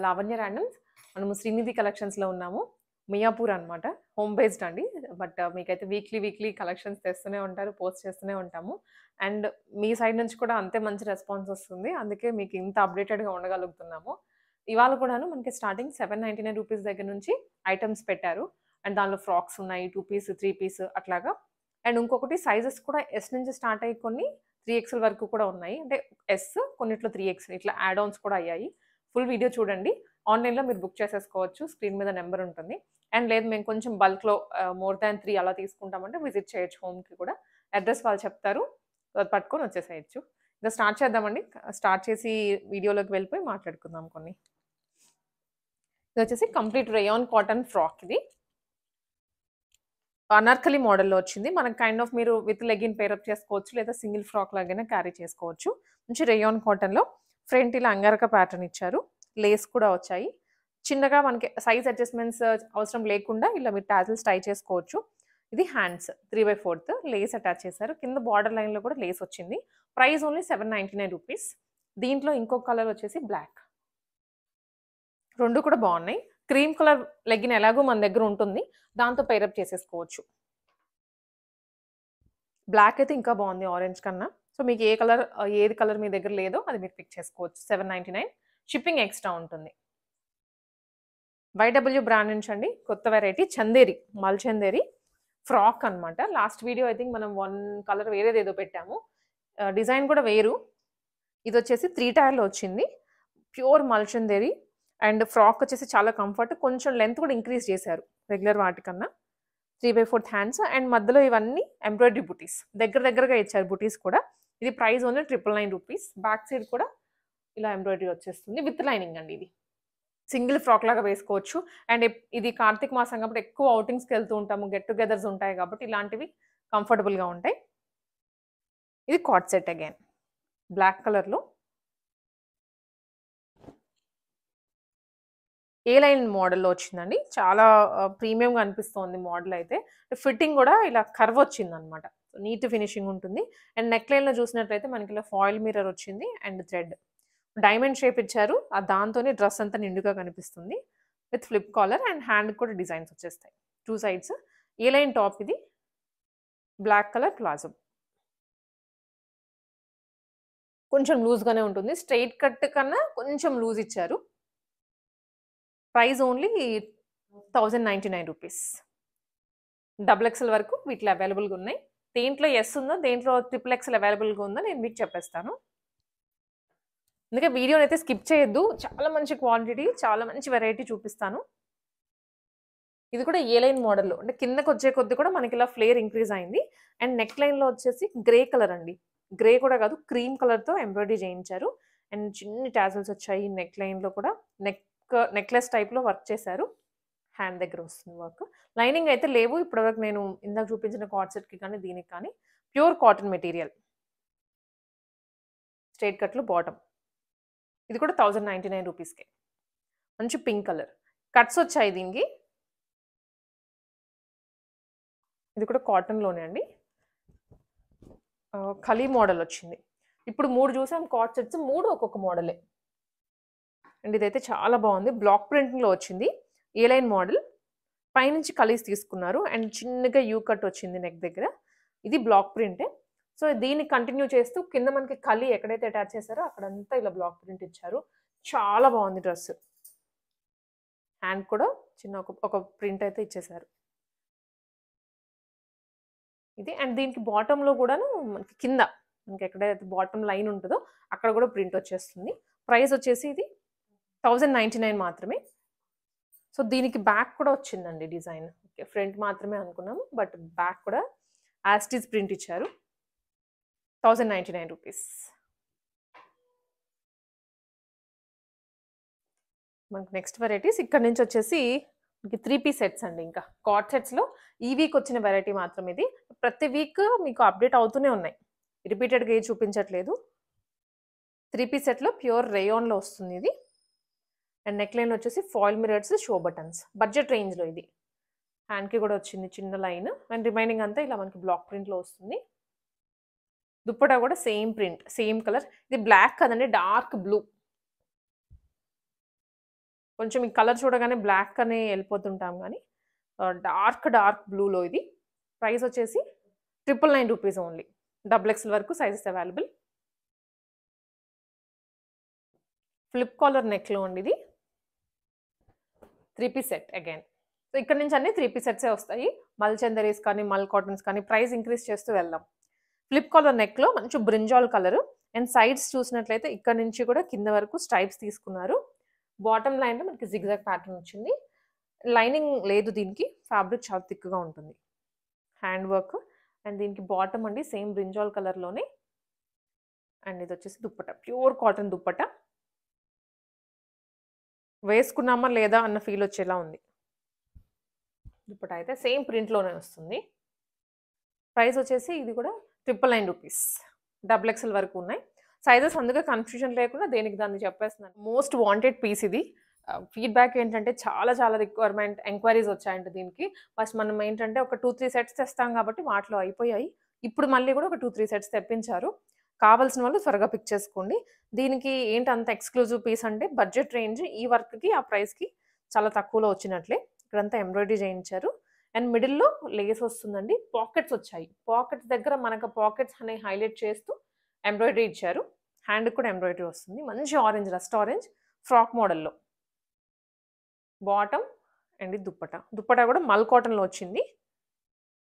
Lavanya randoms. మనము శ్రీనిధి కలెక్షన్స్‌లో ఉన్నాము. మియాపూర్ అనమాట. హోమ్ బేస్డ్ అండి. బట్ మీకైతే వీక్లీ కలెక్షన్స్ తెస్తూనే ఉంటారు. పోస్ట్ చేస్తూనే ఉంటాము. అండ్ మీ సైడ్ నుంచి కూడా అంతే మంచి రెస్పాన్స్ వస్తుంది. అందుకే మీకు ఇంత అప్‌డేటెడ్‌గా ఉండగలుగుతున్నాము. ఇవాళ కూడాను మనకి స్టార్టింగ్ రూ. 799 దగ్గర నుంచి ఐటెమ్స్ పెట్టారు. అండ్ దానిలో ఫ్రాక్స్ ఉన్నాయి. 2 పీస్, 3 పీస్ అట్లాగా. అండ్ ఇంకొకటి సైజెస్ కూడా ఎస్ నుంచి స్టార్ట్ అయ్యి కొన్ని 3 వరకు కూడా ఉన్నాయి. అంటే ఎస్, కొన్నిట్లో 3 ఇట్లా యాడ్ ఆన్స్ కూడా అయ్యాయి. ఫుల్ వీడియో చూడండి. ఆన్‌లైన్‌లో మీరు బుక్ చేసేసుకోవచ్చు. స్క్రీన్ మీద నెంబర్ ఉంటుంది. అండ్ లేదు మేము కొంచెం బల్క్‌లో మోర్ దాన్ 3 అలా తీసుకుంటామంటే విజిట్ చేయొచ్చు హోమ్‌కి కూడా. అడ్రెస్ వాళ్ళు చెప్తారు. అది పట్టుకొని వచ్చేసేయొచ్చు. ఇంకా స్టార్ట్ చేద్దామండి. స్టార్ట్ చేసి వీడియోలోకి వెళ్ళిపోయి మాట్లాడుకుందాం కొన్ని. ఇదొచ్చేసి కంప్లీట్ రేయాన్ కాటన్ ఫ్రాక్ ఇది. అనార్కలి మోడల్‌లో వచ్చింది. మనకు కైండ్ ఆఫ్ మీరు విత్ లెగిన్ పేరప్ చేసుకోవచ్చు. లేదా సింగిల్ ఫ్రాక్ లాగైనా క్యారీ చేసుకోవచ్చు. మంచి రేయాన్ కాటన్‌లో ఫ్రంట్ ఇలా అంగారక ప్యాటర్న్ ఇచ్చారు. లేస్ కూడా వచ్చాయి. చిన్నగా మనకి సైజ్ అడ్జస్ట్‌మెంట్స్ అవసరం లేకుండా ఇలా మీరు టాజిల్స్ టై చేసుకోవచ్చు. ఇది హ్యాండ్స్ 3/4 లేస్ అటాచ్ చేశారు. కింద బార్డర్ లైన్‌లో కూడా లేస్ వచ్చింది. ప్రైస్ ఓన్లీ రూ. 799. దీంట్లో ఇంకో కలర్ వచ్చేసి బ్లాక్. 2 కూడా బాగున్నాయి. క్రీమ్ కలర్ లెగ్గిన్ ఎలాగో మన దగ్గర ఉంటుంది. దాంతో పేరప్ చేసేసుకోవచ్చు. బ్లాక్ అయితే ఇంకా బాగుంది ఆరెంజ్ కన్నా. సో మీకు ఏది కలర్ మీ దగ్గర లేదో అది మీరు పిక్ చేసుకోవచ్చు. 799. షిప్పింగ్ ఎక్స్ట్రా ఉంటుంది. వైడబ్ల్యూ బ్రాండ్ నుంచి అండి. కొత్త వెరైటీ చందేరి, మల్ చందేరి ఫ్రాక్ అనమాట. లాస్ట్ వీడియో ఐ థింక్ మనం 1 కలర్ వేరేదేదో పెట్టాము. డిజైన్ కూడా వేరు. ఇది వచ్చేసి 3 టైర్‌లో వచ్చింది. ప్యూర్ మల్ చందేరి. అండ్ ఫ్రాక్ వచ్చేసి చాలా కంఫర్ట్. కొంచెం లెంత్ కూడా ఇంక్రీజ్ చేశారు రెగ్యులర్ వాటికన్నా. 3/4 హ్యాండ్స్ అండ్ మధ్యలో ఇవన్నీ ఎంబ్రాయిడరీ బుటీస్. దగ్గరగా ఇచ్చారు బుటీస్ కూడా. ఇది ప్రైస్ ఓన్లీ రూ. 999. బ్యాక్ సైడ్ కూడా ఇలా ఎంబ్రాయిడరీ వచ్చేస్తుంది. విత్ లైనింగ్ అండి ఇది. సింగిల్ ఫ్రాక్ లాగా వేసుకోవచ్చు. అండ్ ఇది కార్తీక మాసం కాబట్టి ఎక్కువ ఔటింగ్స్‌కి వెళ్తూ ఉంటాము. గెట్ టుగెదర్స్ ఉంటాయి కాబట్టి ఇలాంటివి కంఫర్టబుల్‌గా ఉంటాయి. ఇది కార్డ్ సెట్ అగైన్. బ్లాక్ కలర్‌లో ఏ లైన్ మోడల్‌లో వచ్చిందండి. చాలా ప్రీమియంగా అనిపిస్తోంది మోడల్ అయితే. ఫిట్టింగ్ కూడా ఇలా కర్వ్ వచ్చిందనమాట. నీట్ ఫినిషింగ్ ఉంటుంది. అండ్ నెక్ లైన్‌లో చూసినట్లయితే మనకి ఇలా ఫాయిల్ మిర్రర్ వచ్చింది అండ్ థ్రెడ్. డైమండ్ షేప్ ఇచ్చారు. దాంతోనే డ్రెస్ అంతా నిండుగా కనిపిస్తుంది. విత్ ఫ్లిప్ కాలర్ అండ్ హ్యాండ్‌కి కూడా డిజైన్స్ వచ్చేస్తాయి. 2 సైడ్స్. ఏ లైన్ టాప్ ఇది. Black colour palazzo. కొంచెం లూజ్‌గానే ఉంటుంది. స్ట్రెయిట్ కట్ కన్నా కొంచెం లూజ్ ఇచ్చారు. ప్రైస్ ఓన్లీ రూ. 1099. డబుల్ ఎక్స్ఎల్ వరకు వీటిలో అవైలబుల్‌గా ఉన్నాయి. దేంట్లో ఎస్ ఉందో, దేంట్లో ట్రిపుల్ ఎక్స్ఎల్ అవైలబుల్‌గా ఉందో నేను మీకు చెప్పేస్తాను. అందుకే వీడియోనైతే స్కిప్ చేయొద్దు. చాలా మంచి క్వాంటిటీ, చాలా మంచి వెరైటీ చూపిస్తాను. ఇది కూడా ఏ లైన్ మోడల్‌లో అంటే కిందకొచ్చే కొద్దీ కూడా మనకి ఇలా ఫ్లేర్ ఇంక్రీజ్ అయింది. అండ్ నెక్ లైన్‌లో వచ్చేసి గ్రే కలర్ అండి. గ్రే కూడా కాదు క్రీమ్ కలర్‌తో ఎంబ్రాయిడరీ చేయించారు. అండ్ చిన్ని టాజిల్స్ వచ్చాయి. నెక్ లైన్‌లో కూడా నెక్లెస్ టైప్‌లో వర్క్ చేశారు. హ్యాండ్ దగ్గర వస్తుంది వర్క్. లైనింగ్ అయితే లేవు. ఇప్పటివరకు నేను ఇందాక చూపించిన కార్డ్ సెట్‌కి కానీ, దీనికి కానీ ప్యూర్ కాటన్ మెటీరియల్. స్ట్రెయిట్ కట్‌లో బాటమ్. ఇది కూడా రూ. 1099. మంచి పింక్ కలర్. కట్స్ వచ్చాయి దీనికి. ఇది కూడా కాటన్‌లోనే అండి. ఖలీ మోడల్ వచ్చింది. ఇప్పుడు 3 చూసాం కార్డ్ సెట్స్. 3 ఒక్కొక్క మోడలే. అండ్ ఇదైతే చాలా బాగుంది. బ్లాక్ ప్రింటింగ్‌లో వచ్చింది. ఏ లైన్ మోడల్. పైనుంచి కలీస్ తీసుకున్నారు. అండ్ చిన్నగా యూ కట్ వచ్చింది నెక్ దగ్గర. ఇది బ్లాక్ ప్రింటే. సో దీన్ని కంటిన్యూ చేస్తూ కింద మనకి కలీ ఎక్కడైతే అటాచ్ చేశారో అక్కడంతా ఇలా బ్లాక్ ప్రింట్ ఇచ్చారు. చాలా బాగుంది డ్రెస్. హ్యాండ్ కూడా చిన్న ఒక ప్రింట్ అయితే ఇచ్చేశారు. ఇది అండ్ దీనికి బాటమ్‌లో కూడాను మనకి కింద మనకి ఎక్కడైతే బాటమ్ లైన్ ఉంటుందో అక్కడ కూడా ప్రింట్ వచ్చేస్తుంది. ప్రైస్ వచ్చేసి ఇది 1099 మాత్రమే. సో దీనికి బ్యాక్ కూడా వచ్చిందండి డిజైన్. ఓకే. ఫ్రంట్ మాత్రమే అనుకున్నాము. బట్ బ్యాక్ కూడా యాజ్ ఇట్ ఈజ్ ప్రింట్ ఇచ్చారు. రూ. 1099. మనకు నెక్స్ట్ వెరైటీస్ ఇక్కడ నుంచి వచ్చేసి మనకి 3 పీస్ సెట్స్ అండి. ఇంకా కార్డ్ సెట్స్‌లో ఈ వీక్ వచ్చిన వెరైటీ మాత్రం ఇది. ప్రతి వీక్ మీకు అప్డేట్ అవుతూనే ఉన్నాయి. రిపీటెడ్‌గా ఏది చూపించట్లేదు. 3 పీస్ సెట్‌లో ప్యూర్ రేయాన్‌లో వస్తుంది ఇది. అండ్ నెక్ లైన్ వచ్చేసి foil mirrors, show buttons. Budget రేంజ్‌లో ఇది. హ్యాండ్‌కి కూడా వచ్చింది చిన్న లైన్. అండ్ రిమైనింగ్ అంతా ఇలా మనకి బ్లాక్ ప్రింట్‌లో వస్తుంది. దుప్పటా కూడా సేమ్ ప్రింట్, సేమ్ కలర్. ఇది బ్లాక్ కదండి, డార్క్ బ్లూ. కొంచెం ఈ కలర్ చూడగానే బ్లాక్ అని వెళ్ళిపోతుంటాం గానీ డార్క్ బ్లూలో ఇది. ప్రైస్ వచ్చేసి 999 రూపీస్ ఓన్లీ. డబుల్ ఎక్స్ఎల్ వరకు సైజెస్ అవైలబుల్. ఫ్లిప్ కాలర్ నెక్‌లో అండి ఇది. 3 పీస్ సెట్ అగైన్. సో, ఇక్కడ నుంచి అన్ని 3 పీస్ సెట్సే వస్తాయి. మల్ చందరీస్ కానీ, మల్ కాటన్స్ కానీ ప్రైస్ ఇంక్రీజ్ చేస్తూ వెళ్దాం. ఫ్లిప్ కాలర్ నెక్‌లో మంచి బ్రింజాల్ కలరు అండ్ సైడ్స్ చూసినట్లయితే ఇక్కడ నుంచి కూడా కింద వరకు స్ట్రైప్స్ తీసుకున్నారు. బాటమ్ లైన్‌లో మనకి జిగ్‌జాగ్ ప్యాటర్న్ వచ్చింది. లైనింగ్ లేదు దీనికి. ఫ్యాబ్రిక్ చాలా థిక్‌గా ఉంటుంది. హ్యాండ్ వర్క్ అండ్ దీనికి బాటమ్ అండి సేమ్ బ్రింజాల్ కలర్‌లోనే. అండ్ ఇదొచ్చేసి దుప్పట్టా. Pure cotton dupatta. వేసుకున్నామా లేదా అన్న ఫీల్ వచ్చేలా ఉంది. దుప్పట్టా అయితే సేమ్ ప్రింట్‌లోనే వస్తుంది. ప్రైస్ వచ్చేసి ఇది కూడా 999 రూపీస్. డబుల్ ఎక్స్ఎల్ వరకు ఉన్నాయి. సైజెస్ అందుకే కన్‌ఫ్యూజన్ లేకుండా దేనికి దాన్ని చెప్పేస్తున్నాను. మోస్ట్ వాంటెడ్ పీస్ ఇది. ఫీడ్‌బ్యాక్ ఏంటంటే చాలా రిక్వైర్‌మెంట్ ఎంక్వైరీస్ వచ్చాయంట దీనికి. ఫస్ట్ మనం ఏంటంటే ఒక 2, 3 సెట్స్ తెస్తాం కాబట్టి వాటిలో అయిపోయాయి. ఇప్పుడు మళ్ళీ కూడా ఒక 2, 3 సెట్స్ తెప్పించారు. కావాల్సిన వాళ్ళు త్వరగా పిక్ చేసుకోండి. దీనికి ఏంటి అంత ఎక్స్‌క్లూజివ్ పీస్ అంటే బడ్జెట్ రేంజ్ ఈ వర్క్‌కి ఆ ప్రైస్‌కి చాలా తక్కువలో వచ్చినట్లే. ఇక్కడంతా ఎంబ్రాయిడరీ చేయించారు. అండ్ మిడిల్‌లో లేస్ వస్తుందండి. పాకెట్స్ వచ్చాయి. పాకెట్స్ దగ్గర మనకు పాకెట్స్ అనేవి హైలైట్ చేస్తూ ఎంబ్రాయిడరీ ఇచ్చారు. హ్యాండ్‌కి కూడా ఎంబ్రాయిడరీ వస్తుంది. మంచి ఆరెంజ్ రస్ట్ ఆరెంజ్ ఫ్రాక్ మోడల్‌లో. బాటమ్ అండ్ ఇది దుప్పట్టా. దుప్పట్టా కూడా మల్ కాటన్‌లో వచ్చింది.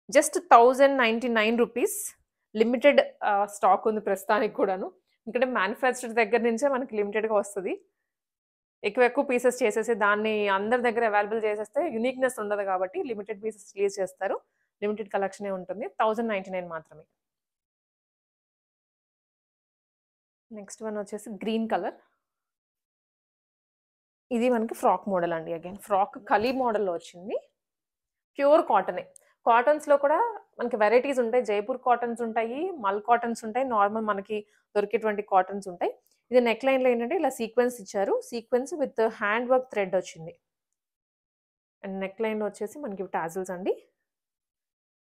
Just 1099 rupees. లిమిటెడ్ స్టాక్ ఉంది ప్రస్తుతానికి కూడాను. ఎందుకంటే మ్యానుఫ్యాక్చరర్ దగ్గర నుంచే మనకి లిమిటెడ్‌గా వస్తది. ఎక్కువ పీసెస్ చేసేసి దాన్ని అందరి దగ్గర అవైలబుల్ చేసేస్తే యూనిక్‌నెస్ ఉండదు కాబట్టి లిమిటెడ్ పీసెస్ రిలీజ్ చేస్తారు. లిమిటెడ్ కలెక్షనే ఉంటుంది. 1099 మాత్రమే. నెక్స్ట్ వన్ వచ్చేసి గ్రీన్ కలర్. ఇది మనకి ఫ్రాక్ మోడల్ అండి అగైన్. ఫ్రాక్ కలీ మోడల్‌లో వచ్చింది. ప్యూర్ కాటనే. కాటన్స్‌లో కూడా మనకి వెరైటీస్ ఉంటాయి. జైపూర్ కాటన్స్ ఉంటాయి, మల్ కాటన్స్ ఉంటాయి, నార్మల్ మనకి దొరికేటువంటి కాటన్స్ ఉంటాయి. ఇది నెక్ లైన్‌లో ఏంటంటే ఇలా సీక్వెన్స్ ఇచ్చారు. Sequence with hand work thread వచ్చింది. అండ్ నెక్ లైన్‌లో వచ్చేసి మనకి టాజిల్స్ అండి.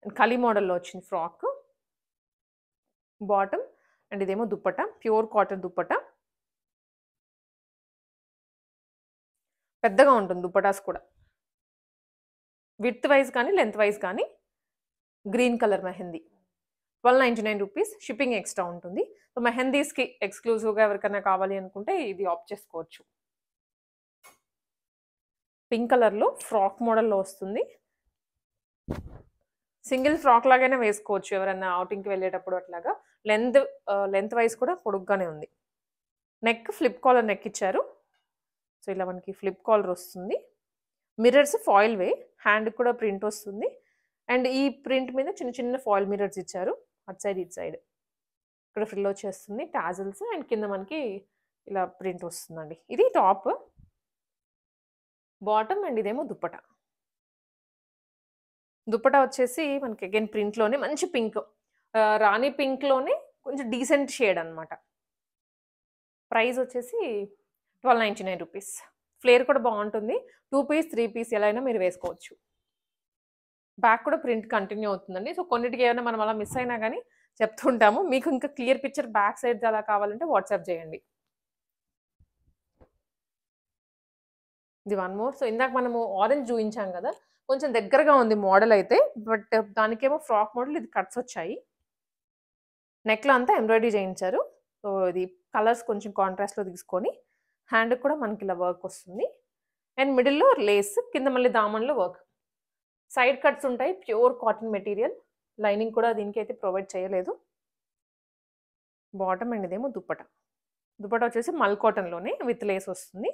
అండ్ కలీ మోడల్‌లో వచ్చింది ఫ్రాక్. బాటమ్ అండ్ ఇదేమో దుప్పట్టా. Pure cotton dupatta. పెద్దగా ఉంటుంది దుప్పటాస్ కూడా. విడ్త్ వైస్ కానీ, లెంత్ వైస్ కానీ green colour mehndi. 1299 rupees. Shipping extra ఉంటుంది. సో, మెహందీస్‌కి ఎక్స్‌క్లూజివ్‌గా ఎవరికైనా కావాలి అనుకుంటే ఇది ఆప్ట్ చేసుకోవచ్చు. పింక్ కలర్‌లో ఫ్రాక్ మోడల్‌లో వస్తుంది. సింగిల్ ఫ్రాక్ లాగానే వేసుకోవచ్చు ఎవరైనా ఔటింగ్‌కి వెళ్ళేటప్పుడు అట్లాగా. లెంత్ వైస్ కూడా పొడుగ్గానే ఉంది. నెక్ ఫ్లిప్ కాలర్ నెక్ ఇచ్చారు. సో, ఇలా మనకి ఫ్లిప్ కాలర్ వస్తుంది. మిర్రర్స్ ఫాయిల్ వే. హ్యాండ్‌కి కూడా ప్రింట్ వస్తుంది. అండ్ ఈ ప్రింట్ మీద చిన్న ఫాయిల్ మిర్రర్స్ ఇచ్చారు. అటు సైడ్, ఇటు సైడ్. ఇక్కడ ఫ్రిల్ వచ్చేస్తుంది. టాజిల్స్ అండ్ కింద మనకి ఇలా ప్రింట్ వస్తుందండి. ఇది టాప్. బాటమ్ అండ్ ఇదేమో దుప్పట్టా. దుప్పట్టా వచ్చేసి మనకి అగైన్ ప్రింట్‌లోనే మంచి పింక్. రాణి పింక్‌లోనే కొంచెం డీసెంట్ షేడ్ అన్నమాట. ప్రైస్ వచ్చేసి 1299 రూపీస్. ఫ్లేర్ కూడా బావుంటుంది. 2 పీస్, 3 పీస్ ఎలా అయినా మీరు వేసుకోవచ్చు. బ్యాక్ కూడా ప్రింట్ కంటిన్యూ అవుతుందండి. సో, కొన్నిటికి ఏమైనా మనం అలా మిస్ అయినా గానీ చెప్తూ ఉంటాము. మీకు ఇంకా క్లియర్ పిక్చర్ బ్యాక్ సైడ్‌ది అలా కావాలంటే వాట్సాప్ చేయండి. ఇది వన్ మోర్. సో, ఇందాక మనము ఆరెంజ్ చూయించాం గదా! కొంచెం దగ్గరగా ఉంది మోడల్ అయితే. బట్ దానికేమో ఫ్రాక్ మోడల్ ఇది కట్స్ వచ్చాయి. నెక్‌లో అంతా ఎంబ్రాయిడరీ చేయించారు. సో, ఇది కలర్స్ కొంచెం కాంట్రాస్ట్‌లో తీసుకొని హ్యాండ్‌కి కూడా మనకి ఇలా వర్క్ వస్తుంది. అండ్ మిడిల్‌లో లేస్, కింద మళ్ళీ దామన్‌లో వర్క్. సైడ్ కట్స్ ఉంటాయి. Pure cotton material. లైనింగ్ కూడా దీనికైతే ప్రొవైడ్ చేయలేదు. బాటమ్ అండ్ ఇదేమో దుప్పట్టా. దుప్పట్టా వచ్చేసి మల్ కాటన్‌లోనే విత్ లేస్ వస్తుంది.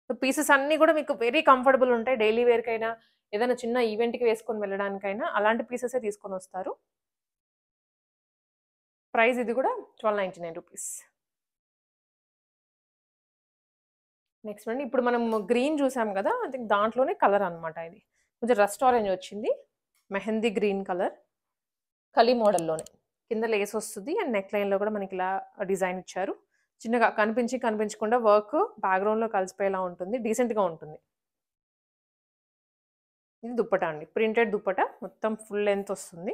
సో, పీసెస్ అన్నీ కూడా మీకు వెరీ కంఫర్టబుల్ ఉంటాయి. డైలీ వేర్‌కైనా, ఏదైనా చిన్న ఈవెంట్‌కి వేసుకొని వెళ్ళడానికైనా అలాంటి పీసెసే తీసుకొనొస్తారు. ప్రైస్ ఇది కూడా 1299 రూపీస్. నెక్స్ట్ అండి ఇప్పుడు మనం గ్రీన్ చూసాం గదా! ఐ థింక్ దాంట్లోనే కలర్ అన్నమాట ఇది. కొంచెం రస్ట్ ఆరెంజ్ వచ్చింది. Mehndi green colour. కలీ మోడల్‌లోనే. కింద లేస్ వస్తది. అండ్ నెక్ లైన్‌లో కూడా మనకి ఇలా డిజైన్ ఇచ్చారు. చిన్నగా కనిపించకుండా వర్క్ బ్యాక్‌గ్రౌండ్‌లో కలిసిపోయేలా ఉంటుంది. డీసెంట్‌గా ఉంటుంది. ఇది దుప్పట్టా అండి. ప్రింటెడ్ దుప్పట్టా. మొత్తం ఫుల్ లెంత్ వస్తుంది.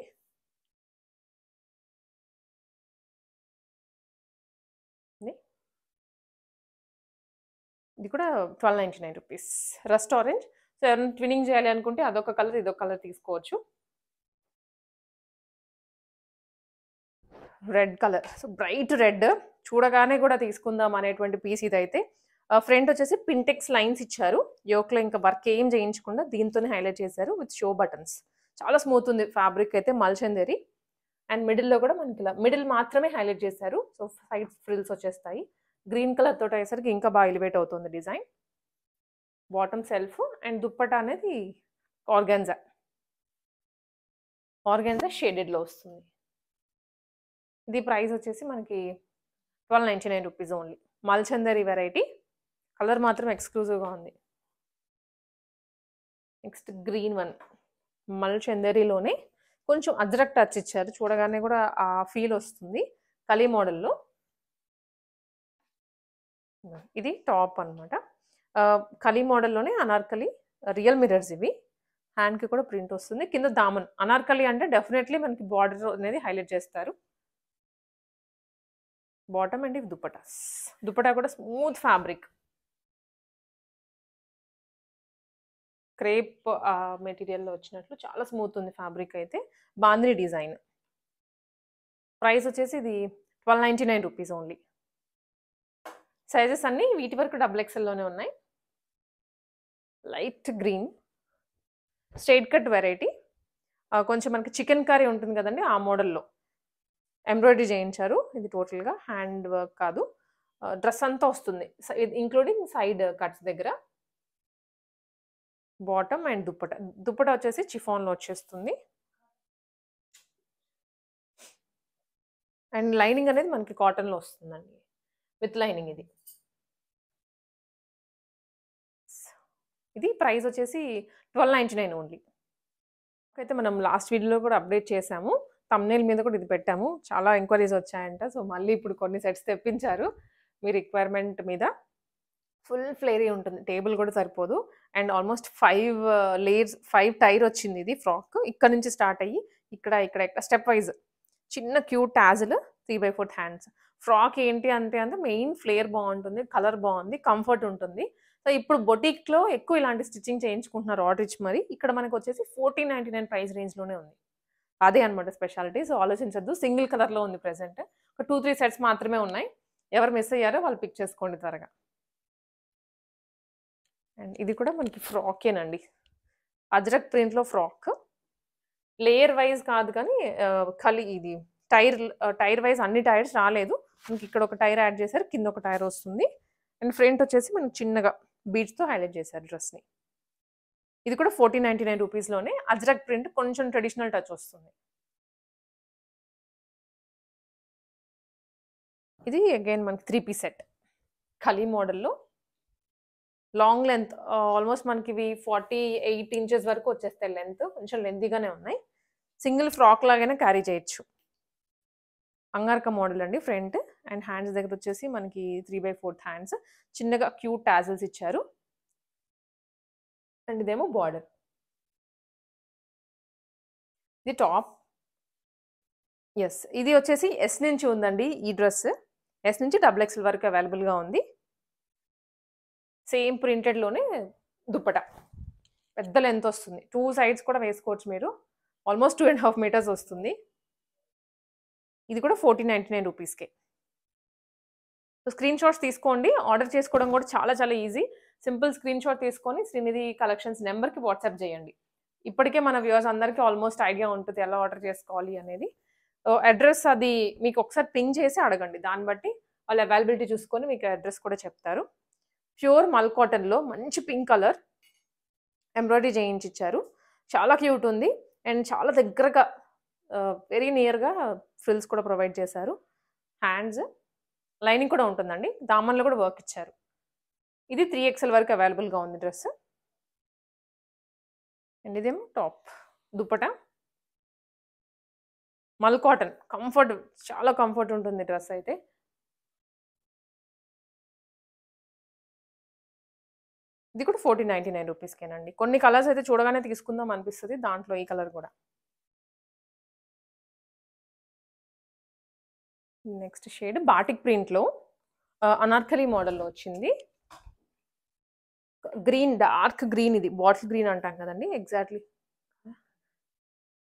ఇది. ఇది కూడా 1299 రూపీస్. Rust orange. సో, ఎవరైనా ట్విన్నింగ్ చేయాలి అనుకుంటే అదొక కలర్, ఇదొక కలర్ తీసుకోవచ్చు. Red colour. So, bright red. చూడగానే కూడా తీసుకుందాం అనేటువంటి పీస్ ఇదైతే. ఫ్రంట్ వచ్చేసి పింటెక్స్ లైన్స్ ఇచ్చారు. యోక్‌లో ఇంకా వర్క్ ఏం చేయించకుండా దీంతోనే హైలైట్ చేశారు విత్ షో బటన్స్. చాలా స్మూత్ ఉంది ఫ్యాబ్రిక్ అయితే మల్చందేరి. అండ్ మిడిల్‌లో కూడా మనకి ఇలా మిడిల్ మాత్రమే హైలైట్ చేశారు. సో, సైడ్ ఫ్రిల్స్ వచ్చేస్తాయి. గ్రీన్ కలర్ తోటి అయ్యేసరికి ఇంకా బాగా ఎలివేట్ అవుతుంది design. Bottom self and dupatta అనేది ఆర్గాన్జా. ఆర్గాన్జా షేడెడ్‌లో వస్తుంది. ఇది ప్రైస్ వచ్చేసి మనకి 1299 రూపీస్ ఓన్లీ. మల్చందరి వెరైటీ. కలర్ మాత్రం ఎక్స్‌క్లూజివ్‌గా ఉంది. Next green one. మల్చందరిలోనే కొంచెం అజ్రక్ టచ్ ఇచ్చారు. చూడగానే కూడా ఆ ఫీల్ వస్తుంది. కలీ మోడల్‌లో. ఇది టాప్ అన్నమాట. కలీ మోడల్‌లోనే అనార్కలి రియల్ మిర్రర్స్ ఇవి. హ్యాండ్‌కి కూడా ప్రింట్ వస్తుంది. కింద దామన్. అనార్కలి అంటే డెఫినెట్‌లీ మనకి బార్డర్ అనేది హైలైట్ చేస్తారు. బాటమ్ అండ్ ఇవి దుపట్టాస్. దుపట్టా కూడా స్మూత్ ఫ్యాబ్రిక్. క్రేప్ మెటీరియల్‌లో వచ్చినట్లు చాలా స్మూత్ ఉంది ఫ్యాబ్రిక్ అయితే. బాందిని డిజైన్. ప్రైస్ వచ్చేసి ఇది 1299 రూపీస్ ఓన్లీ. సైజెస్ అన్నీ వీటి వరకు డబుల్ ఎక్స్ఎల్‌లోనే ఉన్నాయి. Light green. Straight cut variety. కొంచెం మనకి చికెన్ కర్రీ ఉంటుంది కదండీ! ఆ మోడల్‌లో. ఎంబ్రాయిడరీ చేయించారు. ఇది టోటల్‌గా హ్యాండ్ వర్క్ కాదు. డ్రెస్ అంతా వస్తుంది. ఇంక్లూడింగ్ సైడ్ కట్స్ దగ్గర. Bottom and dupatta. దుప్పట్టా వచ్చేసి చిఫాన్‌లో వచ్చేస్తుంది. అండ్ లైనింగ్ అనేది మనకి కాటన్‌లో వస్తుందండి. విత్ లైనింగ్ ఇది. ఇది ప్రైస్ వచ్చేసి 1299 ఓన్లీ. అయితే మనం లాస్ట్ వీడియోలో కూడా అప్డేట్ చేసాము. థంబ్‌నెయిల్ మీద కూడా ఇది పెట్టాము. చాలా ఎంక్వైరీస్ వచ్చాయంట. సో, మళ్ళీ ఇప్పుడు కొన్ని సెట్స్ తెప్పించారు. మీ రిక్వైర్మెంట్ మీద. ఫుల్ ఫ్లేరీ ఉంటుంది. టేబుల్ కూడా సరిపోదు. అండ్ ఆల్మోస్ట్ 5 లేయర్స్ 5 టైర్ వచ్చింది ఇది ఫ్రాక్. ఇక్కడ నుంచి స్టార్ట్ అయ్యి ఇక్కడ స్టెప్ వైస్ చిన్న క్యూట్ టాజిల్ 3/4 హ్యాండ్స్. ఫ్రాక్ ఏంటి అంటే మెయిన్ ఫ్లేర్ బావుంటుంది. కలర్ బావుంది. కంఫర్ట్ ఉంటుంది. సో, ఇప్పుడు బొటిక్‌లో ఎక్కువ ఇలాంటి స్టిచ్చింగ్ చేయించుకుంటున్నారు ఆర్డర్ ఇచ్చి మరి. ఇక్కడ మనకొచ్చేసి 1499 ప్రైస్ రేంజ్‌లోనే ఉంది. అదే అన్నమాట స్పెషాలిటీ. సో, ఆలోచించొద్దు. సింగిల్ కలర్‌లో ఉంది ప్రెజెంట్. ఒక 2, 3 సెట్స్ మాత్రమే ఉన్నాయి. ఎవరు మిస్ అయ్యారో వాళ్ళు పిక్ చేసుకోండి త్వరగా. అండ్ ఇది కూడా మనకి ఫ్రాకేనండి. అజ్రక్ ప్రింట్‌లో ఫ్రాక్. లేయర్ వైస్ కాదు కానీ ఇది టైర్ వైస్ అన్ని టైర్స్ రాలేదు. మనకి ఇక్కడ ఒక టైర్ యాడ్ చేశారు. కింద ఒక టైర్ వస్తుంది. అండ్ ఫ్రంట్ వచ్చేసి మనకి చిన్నగా బీడ్స్‌తో హైలైట్ చేశారు డ్రెస్‌ని. ఇది కూడా 1499 రూపీస్‌లోనే అజ్రక్ ప్రింట్ కొంచెం ట్రెడిషనల్ టచ్ వస్తుంది. ఇది అగైన్ మనకి 3 పీస్ సెట్. ఖలీ మోడల్‌లో లాంగ్ లెంత్ ఆల్మోస్ట్ మనకి ఇవి 48 ఇంచెస్ వరకు వచ్చేస్తాయి లెంత్. కొంచెం లెంతీగానే ఉన్నాయి. సింగిల్ ఫ్రాక్ లాగానే క్యారీ చేయొచ్చు. అంగారక మోడల్ అండి ఫ్రంట్. అండ్ హ్యాండ్స్ దగ్గర వచ్చేసి మనకి 3/4 హ్యాండ్స్. చిన్నగా క్యూట్ టాజిల్స్ ఇచ్చారు. అండ్ ఇదేమో బార్డర్. ఇది టాప్. యెస్. ఇది వచ్చేసి ఎస్ నుంచి ఉందండి ఈ డ్రెస్. ఎస్ నుంచి డబుల్ ఎక్స్ఎల్ వరకు అవైలబుల్‌గా ఉంది. సేమ్ ప్రింటెడ్‌లోనే దుప్పట్టా. పెద్ద లెంత్ వస్తుంది. 2 సైడ్స్ కూడా వేసుకోవచ్చు మీరు. ఆల్మోస్ట్ 2.5 మీటర్స్ వస్తుంది. ఇది కూడా 1499 రూపీస్‌కే. సో, స్క్రీన్ షాట్స్ తీసుకోండి. ఆర్డర్ చేసుకోవడం కూడా చాలా చాలా ఈజీ. సింపుల్ స్క్రీన్ షాట్ తీసుకొని శ్రీనిధి కలెక్షన్స్ నంబర్‌కి వాట్సాప్ చేయండి. ఇప్పటికే మన వ్యూవర్స్ అందరికీ ఆల్మోస్ట్ ఐడియా ఉంటుంది ఎలా ఆర్డర్ చేసుకోవాలి అనేది. అడ్రెస్ అది మీకు ఒకసారి పింగ్ చేసి అడగండి. దాన్ని బట్టి వాళ్ళ అవైలబిలిటీ చూసుకొని మీకు అడ్రెస్ కూడా చెప్తారు. ప్యూర్ మల్ కాటన్‌లో మంచి పింక్ కలర్ ఎంబ్రాయిడరీ చేయించిచ్చారు. చాలా క్యూట్ ఉంది. అండ్ చాలా దగ్గరగా వెరీ నియర్‌గా ఫ్రిల్స్ కూడా ప్రొవైడ్ చేశారు. హ్యాండ్స్ లైనింగ్ కూడా ఉంటుందండి. దామన్‌లో కూడా వర్క్ ఇచ్చారు. ఇది 3XL వరకు అవైలబుల్‌గా ఉంది డ్రెస్. అండ్ ఇదేమో టాప్. దుపట్టా. మల్ కాటన్ కంఫర్ట్ చాలా కంఫర్ట్ ఉంటుంది డ్రెస్ అయితే. ఇది కూడా 1499 రూపీస్‌కేనండి. కొన్ని కలర్స్ అయితే చూడగానే తీసుకుందాం అనిపిస్తది. దాంట్లో ఈ కలర్ కూడా. నెక్స్ట్ షేడ్ బాటిక్ ప్రింట్‌లో అనార్కలి మోడల్‌లో వచ్చింది. గ్రీన్, డార్క్ గ్రీన్, ఇది బాటిల్ గ్రీన్ అంటాం కదండీ! ఎగ్జాక్ట్‌లీ.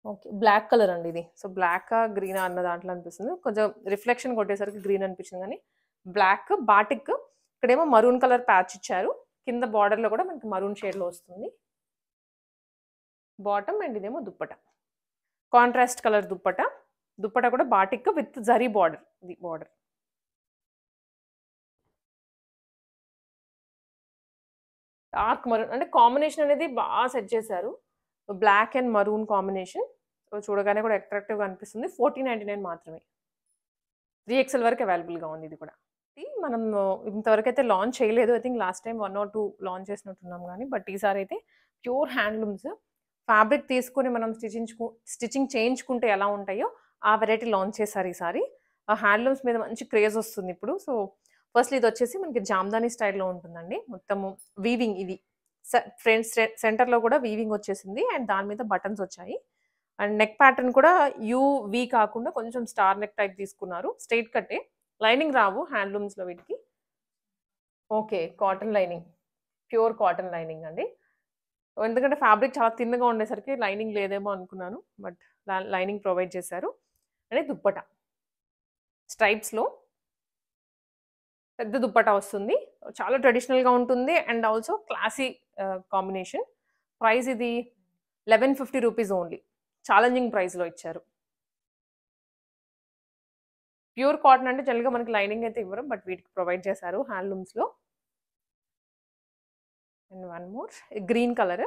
ఓకే. బ్లాక్ కలర్ అండి ఇది. సో, బ్లాకా, గ్రీనా అన్న దాంట్లో అనిపిస్తుంది. కొంచెం రిఫ్లెక్షన్ కొట్టేసరికి గ్రీన్ అనిపించింది గానీ, బ్లాక్, బాటిక్, ఇక్కడేమో మరూన్ కలర్ ప్యాచ్ ఇచ్చారు. కింద బార్డర్‌లో కూడా మనకి మరూన్ షేడ్‌లో వస్తుంది. బాటమ్ అండ్ ఇదేమో దుప్పట. Contrast colour dupatta. దుప్పట కూడా బాటిక్ విత్ జరీ బార్డర్. ఇది బార్డర్. డార్క్ మరూన్ అంటే కాంబినేషన్ అనేది సెట్ చేశారు. Black and maroon combination. So, చూడగానే కూడా అట్రాక్టివ్‌గా అనిపిస్తుంది. 1499 మాత్రమే. 3XL వరకు అవైలబుల్‌గా ఉంది ఇది కూడా. ఇది మనం ఇంతవరకైతే లాంచ్ చేయలేదు. I think last time 1 or 2 launch చేసినట్టున్నాం గానీ, బట్ ఈసారైతే ప్యూర్ హ్యాండ్లూమ్స్. ఫ్యాబ్రిక్ తీసుకొని మనం స్టిచింగ్ చేయించుకుంటే ఎలా ఉంటాయో, ఆ వెరైటీ లాంచ్ చేశారు ఈసారి. ఆ హ్యాండ్లూమ్స్ మీద మంచి క్రేజ్ వస్తుంది ఇప్పుడు. సో, ఫస్ట్‌లీ ఇదొచ్చేసి మనకి జామ్దాని స్టైల్‌లో ఉంటుందండి. మొత్తము వీవింగ్ ఇది. ఫ్రంట్ సెంటర్‌లో కూడా వీవింగ్ వచ్చేసింది. అండ్ దాని మీద బటన్స్ వచ్చాయి. అండ్ నెక్ ప్యాటర్న్ కూడా వి కాకుండా కొంచెం స్టార్ నెక్ టైప్ తీసుకున్నారు. స్ట్రెయిట్ కట్టే. లైనింగ్ రావు హ్యాండ్లూమ్స్‌లో వీటికి. Okay. Cotton lining. Pure cotton lining అండి. ఎందుకంటే ఫ్యాబ్రిక్ చాలా థిన్‌గా ఉండేసరికి లైనింగ్ లేదేమో అనుకున్నాను. బట్ లైనింగ్ ప్రొవైడ్ చేశారు. అంటే దుప్పట. స్ట్రైప్స్‌లో పెద్ద దుప్పట వస్తుంది. చాలా ట్రెడిషనల్‌గా ఉంటుంది. And also classy combination. Price ఇది 1150 రూపీస్ ఓన్లీ. ఛాలెంజింగ్ ప్రైస్‌లో ఇచ్చారు. ప్యూర్ కాటన్ అంటే జనరల్‌గా మనకి లైనింగ్ అయితే ఇవ్వరు. బట్ వీటికి ప్రొవైడ్ చేశారు హ్యాండ్లూమ్స్‌లో. And one more green colour.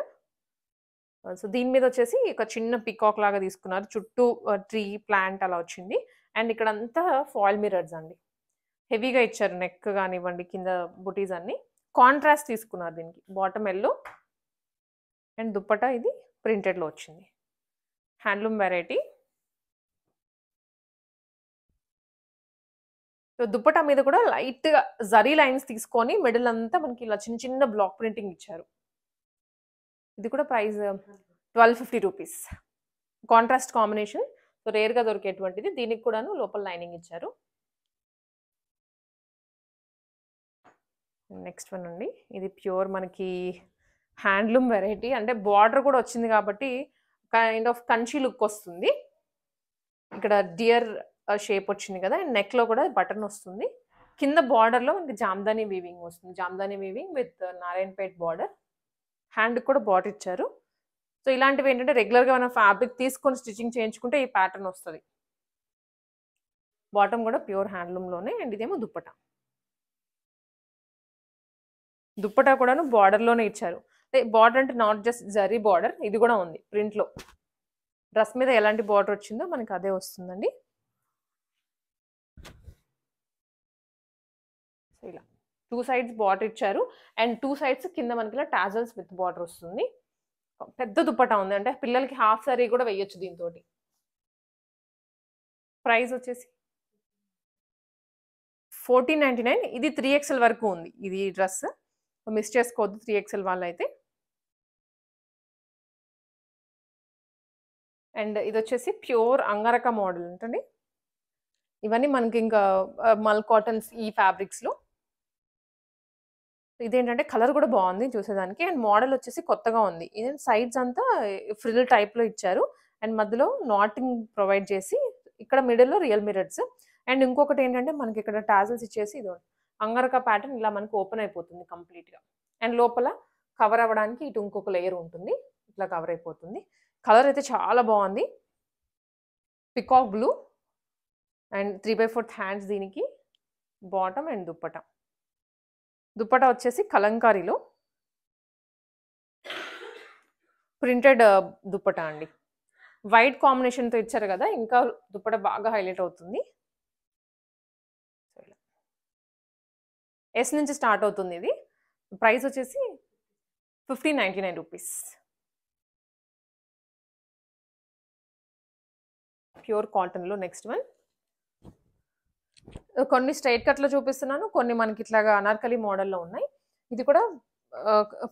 So, దీని మీద వచ్చేసి ఒక చిన్న పీకాక్ లాగా తీసుకున్నారు. చుట్టూ ట్రీ, ప్లాంట్ అలా వచ్చింది. అండ్ ఇక్కడంతా ఫాయిల్ మిర్రర్స్ అండి. హెవీగా ఇచ్చారు నెక్ గానివ్వండి, కింద బుటీస్ అన్నీ. కాంట్రాస్ట్ తీసుకున్నారు దీనికి. బాటమ్ యెల్లో అండ్ దుప్పట ఇది ప్రింటెడ్‌లో వచ్చింది. Handloom variety. సో, దుప్పటా మీద కూడా లైట్‌గా జరీ లైన్స్ తీసుకొని మిడిల్ అంతా మనకి ఇలా చిన్న చిన్న బ్లాక్ ప్రింటింగ్ ఇచ్చారు. ఇది కూడా price 1250 rupees. Contrast combination. So, రేర్‌గా దొరికేటువంటిది. దీనికి కూడాను లోపల లైనింగ్ ఇచ్చారు. నెక్స్ట్ వన్ అండి. ఇది ప్యూర్ మనకి హ్యాండ్లూమ్ వెరైటీ. అంటే బార్డర్ కూడా వచ్చింది కాబట్టి కైండ్ ఆఫ్ కంచి లుక్ వస్తుంది. ఇక్కడ డియర్ షేప్ వచ్చింది కదా! అండ్ నెక్‌లో కూడా బటన్ వస్తుంది. కింద బార్డర్‌లో మనకి జామ్దాని వీవింగ్ వస్తుంది. Jamdani weaving with Narayanpet border. హ్యాండ్‌కి కూడా బార్డర్ ఇచ్చారు. సో, ఇలాంటివి ఏంటంటే రెగ్యులర్‌గా మనం ఫ్యాబ్రిక్ తీసుకొని స్టిచింగ్ చేయించుకుంటే ఈ ప్యాటర్న్ వస్తది. బాటమ్ కూడా ప్యూర్ హ్యాండ్లూమ్‌లోనే. అండ్ ఇదేమో దుప్పట. దుప్పటా కూడాను బార్డర్‌లోనే ఇచ్చారు. బార్డర్ అంటే నాట్ జస్ట్ జరీ బార్డర్. ఇది కూడా ఉంది ప్రింట్‌లో. డ్రెస్ మీద ఎలాంటి బార్డర్ వచ్చిందో మనకి అదే వస్తుందండి. సో, ఇలా 2 సైడ్స్ బార్డర్ ఇచ్చారు. అండ్ 2 సైడ్స్ కింద మనకి ఇలా టాజల్స్ విత్ బార్డర్ వస్తుంది. పెద్ద దుప్పటా ఉంది. అంటే పిల్లలకి హాఫ్ సారీ కూడా వేయొచ్చు దీనితోటి. ప్రైస్ వచ్చేసి 1499. ఇది 3XL వరకు ఉంది. ఇది డ్రెస్. మిస్ చేసుకోవద్దు 3XL వాళ్ళైతే. అండ్ ఇదొచ్చేసి ప్యూర్ అంగరక మోడల్ ఏంటండి. ఇవన్నీ మనకి ఇంకా మల్ కాటన్స్ ఈ ఫ్యాబ్రిక్స్‌లో. ఇదేంటంటే కలర్ కూడా బావుంది చూసేదానికి. అండ్ మోడల్ వచ్చేసి కొత్తగా ఉంది. ఇదేంటి సైడ్స్ అంతా ఫ్రిల్ టైప్‌లో ఇచ్చారు. అండ్ మధ్యలో నాటింగ్ ప్రొవైడ్ చేసి ఇక్కడ మిడిల్‌లో రియల్ మిర్రర్స్. అండ్ ఇంకొకటి ఏంటంటే మనకి ఇక్కడ టాజల్స్ ఇచ్చేసి ఇదిగోండి అంగరక ప్యాటర్న్ ఇలా మనకు ఓపెన్ అయిపోతుంది కంప్లీట్‌గా. అండ్ లోపల కవర్ అవ్వడానికి ఇటు ఇంకొక లేయర్ ఉంటుంది. ఇట్లా కవర్ అయిపోతుంది. కలర్ అయితే చాలా బావుంది. పికాక్ బ్లూ అండ్ 3/4 హ్యాండ్స్ దీనికి. Bottom and dupatta. దుప్పట వచ్చేసి కలంకారీలో. ప్రింటెడ్ దుప్పట అండి. వైట్ కాంబినేషన్‌తో ఇచ్చారు గదా! ఇంకా దుప్పట బాగా హైలైట్ అవుతుంది. సో, ఇలా. ఎస్ నుంచి స్టార్ట్ అవుతుంది ఇది. ప్రైస్ వచ్చేసి 1599 రూపీస్. ప్యూర్ కాటన్‌లో నెక్స్ట్ వన్. కొన్ని స్ట్రెయిట్ కట్‌లో చూపిస్తున్నాను. కొన్ని మనకి ఇట్లాగా అనార్కలి మోడల్‌లో ఉన్నాయి. ఇది కూడా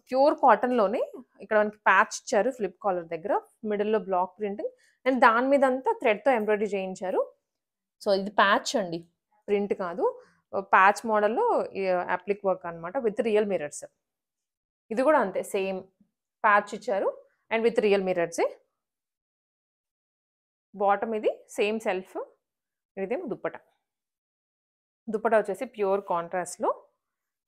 ప్యూర్ కాటన్‌లోనే ఇక్కడ మనకి ప్యాచ్ ఇచ్చారు ఫ్లిప్ కాలర్ దగ్గర. మిడిల్‌లో బ్లాక్ ప్రింటింగ్ అండ్ దాని మీదంతా థ్రెడ్‌తో ఎంబ్రాయిడరీ చేయించారు. సో, ఇది ప్యాచ్ అండి. ప్రింట్ కాదు. ప్యాచ్ మోడల్‌లో అప్లిక్ వర్క్ అన్నమాట విత్ రియల్ మిర్రర్స్. ఇది కూడా అంతే సేమ్ ప్యాచ్ ఇచ్చారు and with real mirrors. Bottom ఇది సేమ్ సెల్ఫ్. ఇదేమో దుప్పట. దుప్పట వచ్చేసి ప్యూర్ కాంట్రాస్ట్‌లో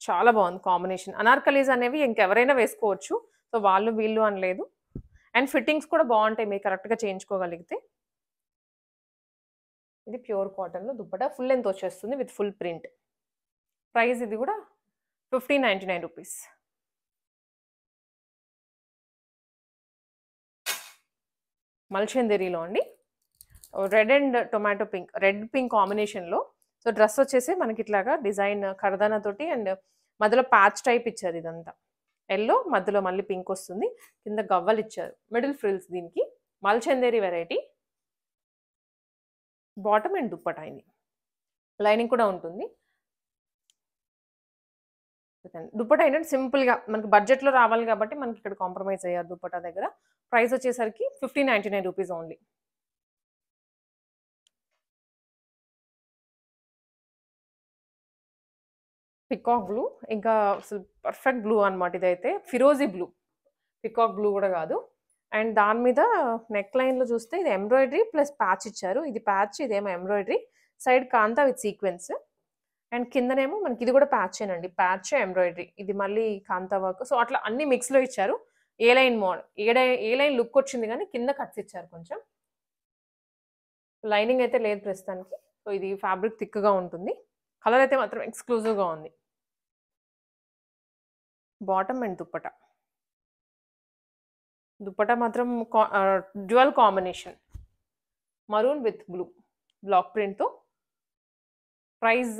చాలా బాగుంది కాంబినేషన్. అనార్కలీస్ అనేవి ఇంకెవరైనా వేసుకోవచ్చు. సో, వాళ్ళు వీళ్ళు అని లేదు. అండ్ ఫిట్టింగ్స్ కూడా బాగుంటాయి మీరు కరెక్ట్‌గా చేయించుకోగలిగితే. ఇది ప్యూర్ కాటన్‌లో దుప్పట ఫుల్ లెంగ్త్ వచ్చేస్తుంది విత్ ఫుల్ ప్రింట్. ప్రైస్ ఇది కూడా ₹1599. మల్చందేరిలో అండి. Red and tomato pink, red pink కాంబినేషన్‌లో. సో, డ్రెస్ వచ్చేసి మనకి ఇట్లాగా డిజైన్ కర్దానా తోటి అండ్ మధ్యలో ప్యాచ్ టైప్ ఇచ్చారు ఇదంతా. యెల్లో మధ్యలో మళ్ళీ పింక్ వస్తుంది. కింద గవ్వలు ఇచ్చారు. మిడిల్ ఫ్రిల్స్ దీనికి. మల్చందేరి వెరైటీ. బాటమ్ అండ్ దుప్పట ఇది. లైనింగ్ కూడా ఉంటుంది. దుప్పట ఏంటంటే సింపుల్‌గా మనకి బడ్జెట్‌లో రావాలి కాబట్టి మనకి ఇక్కడ కాంప్రమైజ్ అయ్యారు దుప్పట దగ్గర. ప్రైస్ వచ్చేసరికి ₹1599 ఓన్లీ. పికాక్ బ్లూ ఇంకా అసలు పర్ఫెక్ట్ బ్లూ అన్నమాట ఇదైతే. ఫిరోజీ బ్లూ. పికాక్ బ్లూ కూడా కాదు. అండ్ దాని మీద నెక్ లైన్‌లో చూస్తే ఇది ఎంబ్రాయిడరీ ప్లస్ ప్యాచ్ ఇచ్చారు. ఇది ప్యాచ్ ఇదేమో embroidery. Side kantha with sequence. And కిందనేమో మనకి ఇది కూడా ప్యాచేనండి. Patch embroidery. ఇది మళ్ళీ కాంతా వర్క్. సో, అట్లా అన్ని మిక్స్‌లో ఇచ్చారు. ఏ లైన్ ఏ లైన్ లుక్ వచ్చింది కానీ కింద కట్స్ ఇచ్చారు కొంచెం. లైనింగ్ అయితే లేదు ప్రస్తుతానికి. సో, ఇది ఫ్యాబ్రిక్ థిక్‌గా ఉంటుంది. కలర్ అయితే మాత్రం ఎక్స్‌క్లూజివ్‌గా ఉంది. Bottom and dupatta. దుప్పట మాత్రం dual combination. Maroon with blue. Black ప్రింట్‌తో. ప్రైస్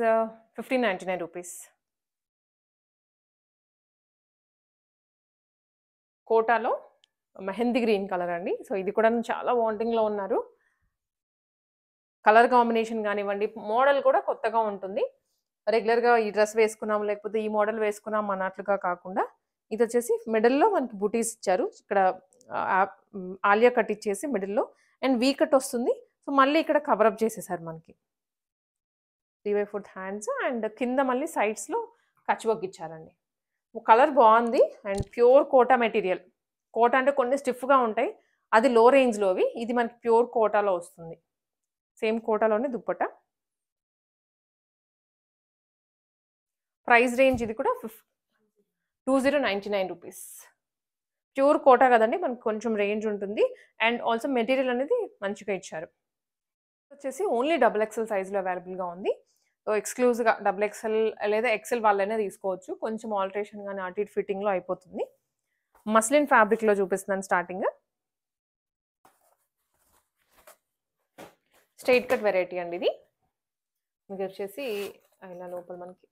₹1599. కోటాలో మెహందీ గ్రీన్ కలర్ అండి. సో, ఇది కూడా చాలా వాంటింగ్‌లో ఉన్నారు. కలర్ కాంబినేషన్ కానివ్వండి, మోడల్ కూడా కొత్తగా ఉంటుంది. రెగ్యులర్‌గా ఈ డ్రెస్ వేసుకున్నాం, లేకపోతే ఈ మోడల్ వేసుకున్నాం అన్నట్లుగా కాకుండా, ఇదొచ్చేసి మిడిల్‌లో మనకి బూటీస్ ఇచ్చారు. ఇక్కడ ఆలియా కట్ ఇచ్చేసి మిడిల్‌లో అండ్ వీ కట్ వస్తుంది. సో, మళ్ళీ ఇక్కడ కవర్ అప్ చేసేసారు మనకి. 3/4 హ్యాండ్స్ అండ్ కింద మళ్ళీ సైడ్స్‌లో కచ్ వర్క్ ఇచ్చారండి. కలర్ బాగుంది and pure Kota material. Kota అంటే కొన్ని స్టిఫ్‌గా ఉంటాయి. అది లో రేంజ్‌లోవి. ఇది మనకి ప్యూర్ కోటాలో వస్తుంది. సేమ్ కోటాలోనే దుప్పట. ప్రైస్ రేంజ్ ఇది కూడా ₹2099. ప్యూర్ కోటా కదండీ! మనకు కొంచెం రేంజ్ ఉంటుంది. అండ్ ఆల్సో మెటీరియల్ అనేది మంచిగా ఇచ్చారు. వచ్చేసి ఓన్లీ డబుల్ ఎక్సెల్ సైజ్‌లో అవైలబుల్‌గా ఉంది. సో, ఎక్స్‌క్లూజివ్‌గా డబుల్ ఎక్సెల్ లేదా ఎక్సెల్ వాళ్ళైనా తీసుకోవచ్చు. కొంచెం ఆల్టరేషన్ గాని అటు ఇటు ఫిట్టింగ్‌లో అయిపోతుంది. మస్లిన్ ఫ్యాబ్రిక్‌లో చూపిస్తున్నాను స్టార్టింగ్. స్ట్రెయిట్ కట్ వెరైటీ అండి ఇది. ఇది వచ్చేసి ఇలా లోపల మనకి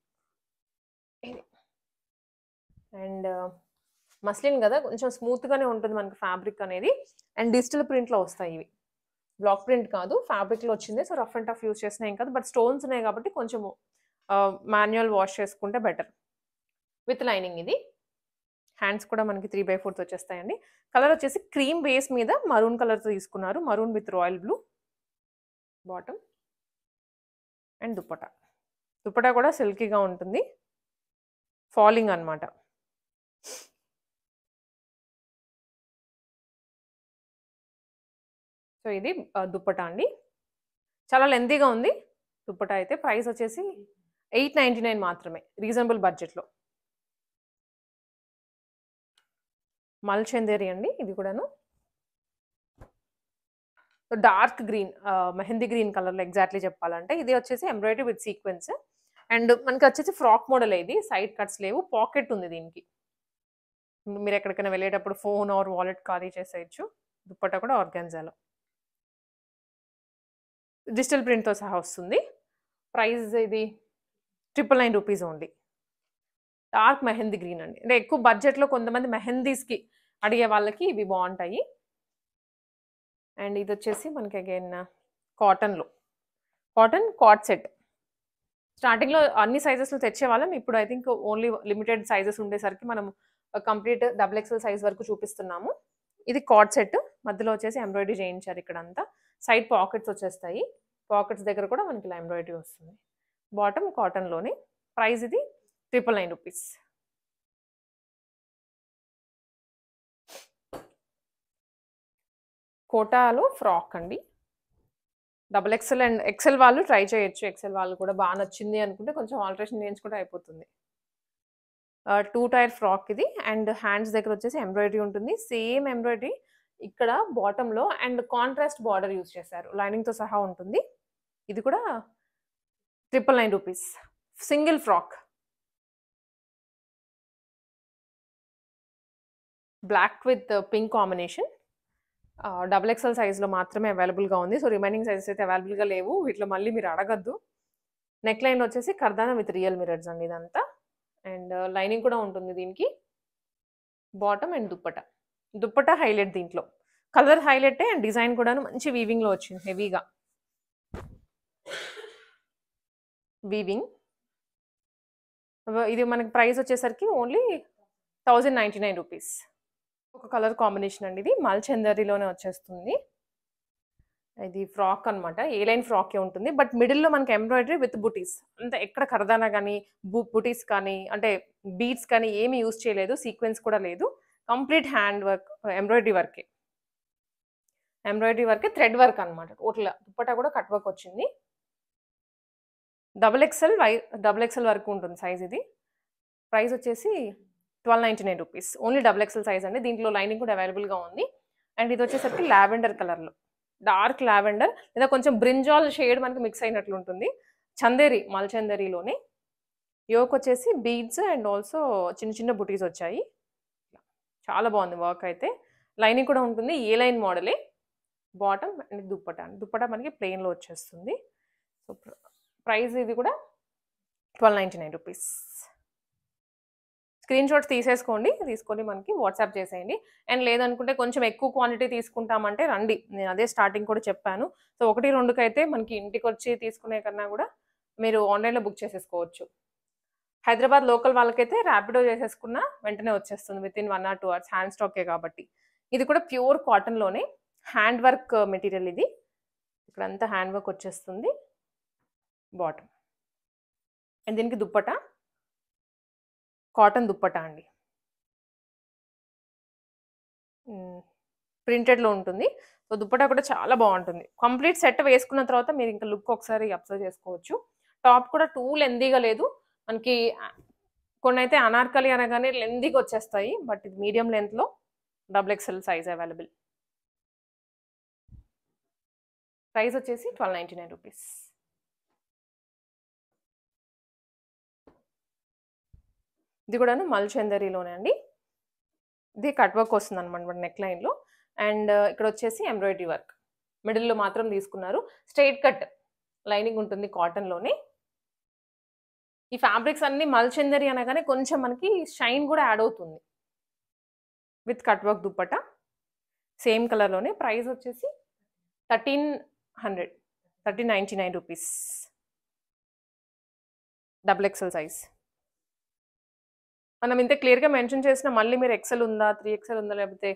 ఇది. అండ్ మస్లిన్ కదా కొంచెం స్మూత్‌గానే ఉంటుంది మనకి ఫ్యాబ్రిక్ అనేది. అండ్ డిజిటల్ ప్రింట్‌లో వస్తాయి ఇవి. బ్లాక్ ప్రింట్ కాదు. ఫ్యాబ్రిక్‌లో వచ్చింది. So, rough and tough use చేసినా ఏం కాదు. బట్ స్టోన్స్ ఉన్నాయి కాబట్టి కొంచెము మాన్యువల్ వాష్ చేసుకుంటే బెటర్. విత్ లైనింగ్ ఇది. హ్యాండ్స్ కూడా మనకి 3/4 వచ్చేస్తాయండి. కలర్ వచ్చేసి క్రీమ్ బేస్ మీద మరూన్ కలర్‌తో తీసుకున్నారు. Maroon with royal blue. Bottom and dupatta. Dupatta కూడా సిల్కీగా ఉంటుంది. ఫాలింగ్ అన్నమాట. సో, ఇది దుప్పట అండి. చాలా లెంతీగా ఉంది. దుప్పట అయితే ప్రైస్ వచ్చేసి $899 మాత్రమే. రీజనబుల్ బడ్జెట్‌లో. మల్చందేరి అండి ఇది కూడాను. డార్క్ గ్రీన్ మెహందీ గ్రీన్ కలర్‌లో ఎగ్జాక్ట్‌లీ చెప్పాలంటే. ఇది వచ్చేసి ఎంబ్రాయిడరీ విత్ సీక్వెన్స్. అండ్ మనకి వచ్చేసి ఫ్రాక్ మోడల్ ఇది. సైడ్ కట్స్ లేవు. పాకెట్ ఉంది దీనికి. మీరు ఎక్కడికైనా వెళ్ళేటప్పుడు ఫోన్ ఆర్ వాలెట్ క్యారీ చేసేయొచ్చు. దుప్పట కూడా ఆర్గాన్జాలో. డిజిటల్ ప్రింట్‌తో సహా వస్తుంది. ప్రైస్ ఇది ₹999 ఓన్లీ. డార్క్ మెహందీ గ్రీన్ అండి. అంటే ఎక్కువ బడ్జెట్‌లో కొంతమంది మెహందీస్‌కి అడిగే వాళ్ళకి ఇవి బావుంటాయి. అండ్ ఇదొచ్చేసి మనకి అగైన్ కాటన్‌లో. Cotton card set. స్టార్టింగ్‌లో అన్ని సైజెస్‌లో తెచ్చేవాళ్ళం. ఇప్పుడు I think only limited sizes ఉండేసరికి మనం కంప్లీట్ డబుల్ ఎక్సెల్ సైజ్ వరకు చూపిస్తున్నాము. ఇది కార్డ్ సెట్. మధ్యలో వచ్చేసి ఎంబ్రాయిడరీ చేయించారు ఇక్కడంతా. సైడ్ పాకెట్స్ వచ్చేస్తాయి. పాకెట్స్ దగ్గర కూడా మనకి ఇలా ఎంబ్రాయిడరీ వస్తుంది. బాటమ్ కాటన్‌లోనే. ప్రైస్ ఇది ₹999. కోటాలో ఫ్రాక్ అండి. డబుల్ ఎక్సెల్ అండ్ ఎక్సెల్ వాళ్ళు ట్రై చేయొచ్చు. ఎక్సెల్ వాళ్ళు కూడా బా నచ్చింది అనుకుంటే కొంచెం ఆల్టరేషన్ చేయించుకుంటే అయిపోతుంది. 2 టైర్ ఫ్రాక్ ఇది. అండ్ హ్యాండ్స్ దగ్గర వచ్చేసి ఎంబ్రాయిడరీ ఉంటుంది. సేమ్ ఎంబ్రాయిడరీ ఇక్కడ బాటమ్‌లో అండ్ కాంట్రాస్ట్ బార్డర్ యూజ్ చేశారు. లైనింగ్‌తో సహా ఉంటుంది. ఇది కూడా ₹999 single frock. Black with pink combination. Double XL సైజ్‌లో మాత్రమే అవైలబుల్‌గా ఉంది. సో, రిమైనింగ్ సైజెస్ అయితే అవైలబుల్‌గా లేవు. వీటిలో మళ్ళీ మీరు అడగొద్దు. నెక్ లైన్ వచ్చేసి కర్దానా విత్ రియల్ మిర్రర్స్ అండి ఇదంతా. అండ్ లైనింగ్ కూడా ఉంటుంది దీనికి. Bottom and dupatta. Dupatta highlight దీంట్లో. కలర్ హైలైటే అండ్ డిజైన్ కూడాను మంచి వీవింగ్‌లో వచ్చింది హెవీగా. వీవింగ్. ఇది మనకి ప్రైస్ వచ్చేసరికి ఓన్లీ ₹1099. ఒక కలర్ కాంబినేషన్ అండి ఇది. మల్చందరిలోనే వచ్చేస్తుంది. ఇది ఫ్రాక్ అనమాట. ఏ లైన్ ఫ్రాకే ఉంటుంది. బట్ మిడిల్‌లో మనకి ఎంబ్రాయిడరీ విత్ బుటీస్. అంటే ఎక్కడ కర్దానా గాని, బుటీస్ కానీ, అంటే బీడ్స్ కానీ ఏమి యూజ్ చేయలేదు. సీక్వెన్స్ కూడా లేదు. కంప్లీట్ హ్యాండ్ వర్క్, ఎంబ్రాయిడరీ వర్కే. ఎంబ్రాయిడరీ వర్కే, థ్రెడ్ వర్క్ అనమాట. టోటల్‌గా. దుప్పట్టా కూడా కట్ వర్క్ వచ్చింది. డబుల్ ఎక్సెల్ వరకు ఉంటుంది సైజ్ ఇది. ప్రైస్ వచ్చేసి ₹1299. ఓన్లీ డబుల్ ఎక్సెల్ సైజ్ అండి. దీంట్లో లైనింగ్ కూడా అవైలబుల్‌గా ఉంది. అండ్ ఇది వచ్చేసరికి లావెండర్ కలర్‌లో. డార్క్ లావెండర్ లేదా కొంచెం బ్రింజాల్ షేడ్ మనకి మిక్స్ అయినట్లు ఉంటుంది. చందేరి, మల్చందరిలోనే. యోక్ వచ్చేసి బీడ్స్ అండ్ ఆల్సో చిన్న చిన్న బుటీస్ వచ్చాయి. చాలా బాగుంది వర్క్ అయితే. లైనింగ్ కూడా ఉంటుంది. ఏ లైన్ మోడలే. Bottom and dupatta. దుప్పట మనకి ప్లెయిన్‌లో వచ్చేస్తుంది. సో, ప్రైస్ ఇది కూడా ₹1299. స్క్రీన్ షాట్స్ తీసేసుకోండి. తీసుకొని మనకి వాట్సాప్ చేసేయండి. అండ్ లేదనుకుంటే కొంచెం ఎక్కువ క్వాంటిటీ తీసుకుంటామంటే రండి. నేను అదే స్టార్టింగ్ కూడా చెప్పాను. సో, 1, 2కైతే మనకి ఇంటికొచ్చి తీసుకునే కన్నా కూడా మీరు ఆన్‌లైన్‌లో బుక్ చేసేసుకోవచ్చు. హైదరాబాద్ లోకల్ వాళ్ళకైతే ర్యాపిడో చేసేసుకున్న వెంటనే వచ్చేస్తుంది. Within 1 or 2 hours. హ్యాండ్ స్టాకే కాబట్టి. ఇది కూడా ప్యూర్ కాటన్‌లోనే హ్యాండ్ వర్క్ మెటీరియల్ ఇది. ఇక్కడంతా హ్యాండ్ వర్క్ వచ్చేస్తుంది. బాటమ్. అండ్ దీనికి దుప్పట. కాటన్ దుప్పట అండి. ప్రింటెడ్‌లో ఉంటుంది. సో, దుప్పటా కూడా చాలా బాగుంటుంది. కంప్లీట్ సెట్ వేసుకున్న తర్వాత మీరు ఇంకా లుక్ ఒకసారి అబ్జర్వ్ చేసుకోవచ్చు. టాప్ కూడా టూ లెంతీగా లేదు. మనకి కొన్నైతే అనార్కలి అనగానే లెంతీగా వచ్చేస్తాయి. బట్ ఇది మీడియం లెంత్‌లో double XL size available. Price వచ్చేసి ₹1299. ఇది కూడాను మల్చందరిలోనే అండి. ఇది కట్ వర్క్ వస్తుందన్నమాట నెక్ లైన్‌లో. అండ్ ఇక్కడ వచ్చేసి ఎంబ్రాయిడరీ వర్క్. మిడిల్‌లో మాత్రం తీసుకున్నారు. స్ట్రెయిట్ కట్ లైనింగ్ ఉంటుంది కాటన్‌లోనే. ఈ ఫ్యాబ్రిక్స్ అన్నీ మల్చందరి అనగానే కొంచెం మనకి షైన్ కూడా యాడ్ అవుతుంది. With cut work dupatta. Same కలర్‌లోనే. ప్రైస్ వచ్చేసి ₹1399. Double XL size. మనం ఇంత క్లియర్‌గా మెన్షన్ చేసినా మళ్ళీ మీరు ఎక్సెల్ ఉందా? 3 ఎక్సెల్ ఉందా? లేకపోతే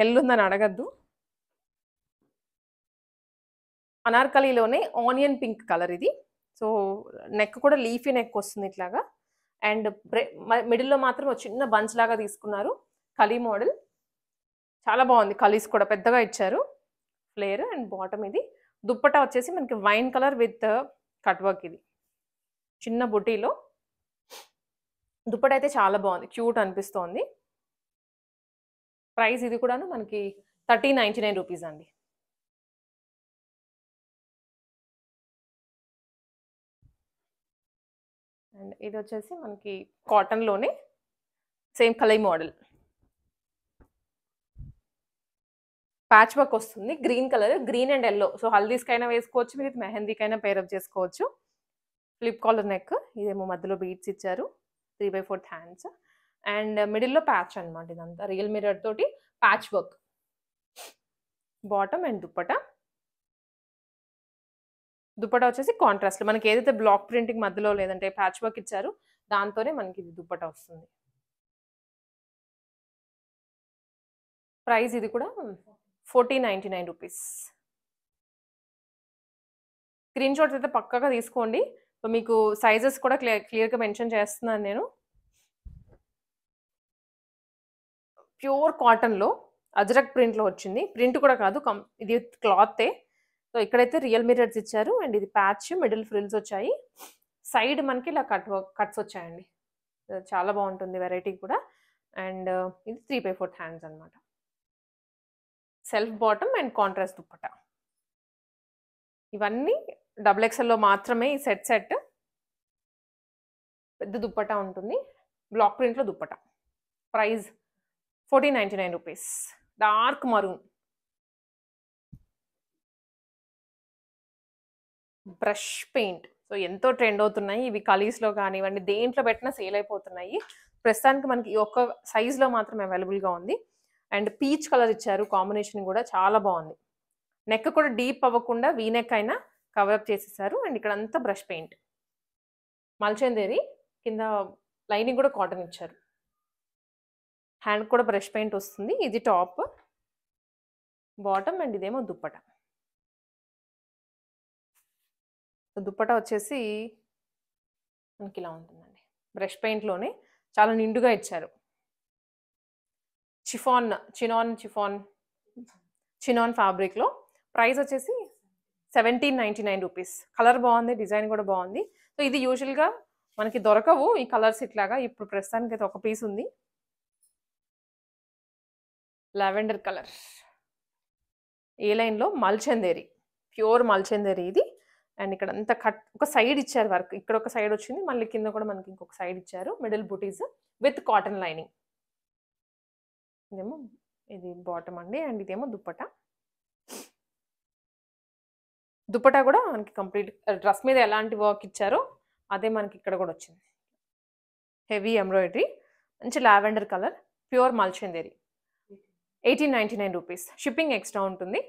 ఎల్ ఉందని అడగొద్దు. అనార్కలిలోనే ఆనియన్ పింక్ కలర్ ఇది. సో, నెక్ కూడా లీఫీ నెక్ వస్తుంది ఇట్లాగా. అండ్ మిడిల్‌లో మాత్రం ఒక చిన్న బంచ్ లాగా తీసుకున్నారు. కలీ మోడల్. చాలా బాగుంది. కలీస్ కూడా పెద్దగా ఇచ్చారు. ఫ్లేర్ అండ్ బాటమ్ ఇది. దుప్పట్టా వచ్చేసి మనకి wine colour with cut work ఇది. చిన్న బుటీలో. దుప్పట్టా అయితే చాలా బాగుంది. క్యూట్ అనిపిస్తోంది. ప్రైస్ ఇది కూడాను మనకి ₹1399 అండి. అండ్ ఇది వచ్చేసి మనకి కాటన్‌లోనే సేమ్ కలై మోడల్. ప్యాచ్ వర్క్ వస్తుంది. Green colour, green and yellow. So, హల్దీస్‌కైనా వేసుకోవచ్చు. మీరు మెహందీకైనా పేరప్ చేసుకోవచ్చు. Flip collar neck. ఇదేమో మధ్యలో బీడ్స్ ఇచ్చారు. 3/4 హ్యాండ్స్. అండ్ మిడిల్‌లో ప్యాచ్ అనమాట ఇదంతా. రియల్ మిర్రర్ తోటి patch work. Bottom and dupatta. Dupatta వచ్చేసి కాంట్రాస్ట్. మనకి ఏదైతే బ్లాక్ ప్రింటింగ్ మధ్యలో లేదంటే ప్యాచ్ వర్క్ ఇచ్చారు దాంతోనే మనకి ఇది దుప్పట వస్తుంది. ప్రైస్ ఇది కూడా ₹1499. స్క్రీన్ షాట్స్ అయితే పక్కాగా తీసుకోండి. సో, మీకు సైజెస్ కూడా క్లియర్‌గా మెన్షన్ చేస్తున్నాను నేను. ప్యూర్ కాటన్‌లో అజ్రక్ ప్రింట్‌లో వచ్చింది. ప్రింట్ కూడా కాదు ఇది క్లాతే. సో, ఇక్కడైతే రియల్ మిర్రర్స్ ఇచ్చారు. అండ్ ఇది ప్యాచ్ మిడిల్ ఫ్రిల్స్ వచ్చాయి. సైడ్ మనకి ఇలా కట్స్ వచ్చాయండి. చాలా బావుంటుంది వెరైటీ కూడా. అండ్ ఇది 3/4 హ్యాండ్స్ అన్నమాట. Self bottom and contrast dupatta. ఇవన్నీ డబుల్ ఎక్స్ఎల్‌లో మాత్రమే ఈ సెట్. పెద్ద దుప్పట్టా ఉంటుంది. బ్లాక్ ప్రింట్‌లో dupatta. Price 1499 rupees. Dark maroon. Brush paint. So, ఎంతో ట్రెండ్ అవుతున్నాయి. ఇవి కలీస్‌లో కానివ్వండి, దేంట్లో పెట్టినా సేల్ అయిపోతున్నాయి. ప్రస్తుతానికి మనకి ఈ ఒక్క సైజ్‌లో మాత్రమే అవైలబుల్‌గా ఉంది. అండ్ పీచ్ కలర్ ఇచ్చారు. కాంబినేషన్ కూడా చాలా బావుంది. నెక్ కూడా డీప్ అవ్వకుండా వీ నెక్ అయినా కవర్ అప్ చేసేసారు. అండ్ ఇక్కడంతా బ్రష్ పెయింట్. మల్చందేరి కింద లైనింగ్ కూడా కాటన్ ఇచ్చారు. హ్యాండ్ కూడా బ్రష్ పెయింట్ వస్తుంది. ఇది టాప్, బాటమ్ అండ్ ఇదేమో దుప్పట్టా. దుప్పట్టా వచ్చేసి మనకి ఇలా ఉంటుందండి. బ్రష్ పెయింట్‌లోనే చాలా నిండుగా ఇచ్చారు. చినాన్ ఫ్యాబ్రిక్‌లో ప్రైస్ వచ్చేసి 1799 రూపీస్. కలర్ బావుంది. డిజైన్ కూడా బావుంది. సో, ఇది యూజువల్‌గా మనకి దొరకవు ఈ కలర్స్ ఇట్లాగా. ఇప్పుడు ప్రస్తుతానికైతే ఒక పీస్ ఉంది. Lavender colour. ఏ లైన్‌లో మల్చందేరి. ప్యూర్ మల్చందేరి ఇది. అండ్ ఇక్కడంతా ఒక సైడ్ ఇచ్చారు వర్క్. ఇక్కడ ఒక సైడ్ వచ్చింది. మళ్ళీ కింద కూడా మనకి ఇంకొక సైడ్ ఇచ్చారు. Middle buttis with cotton lining. ఇదేమో ఇది బాటమ్ అండి. అండ్ ఇదేమో దుప్పట్టా. దుప్పట్టా కూడా మనకి కంప్లీట్ డ్రెస్ మీద ఎలాంటి వర్క్ ఇచ్చారో అదే మనకి ఇక్కడ కూడా వచ్చింది. Heavy embroidery. మంచి lavender colour. Pure Mulchanderi. 1899 rupees. Shipping extra ఉంటుంది.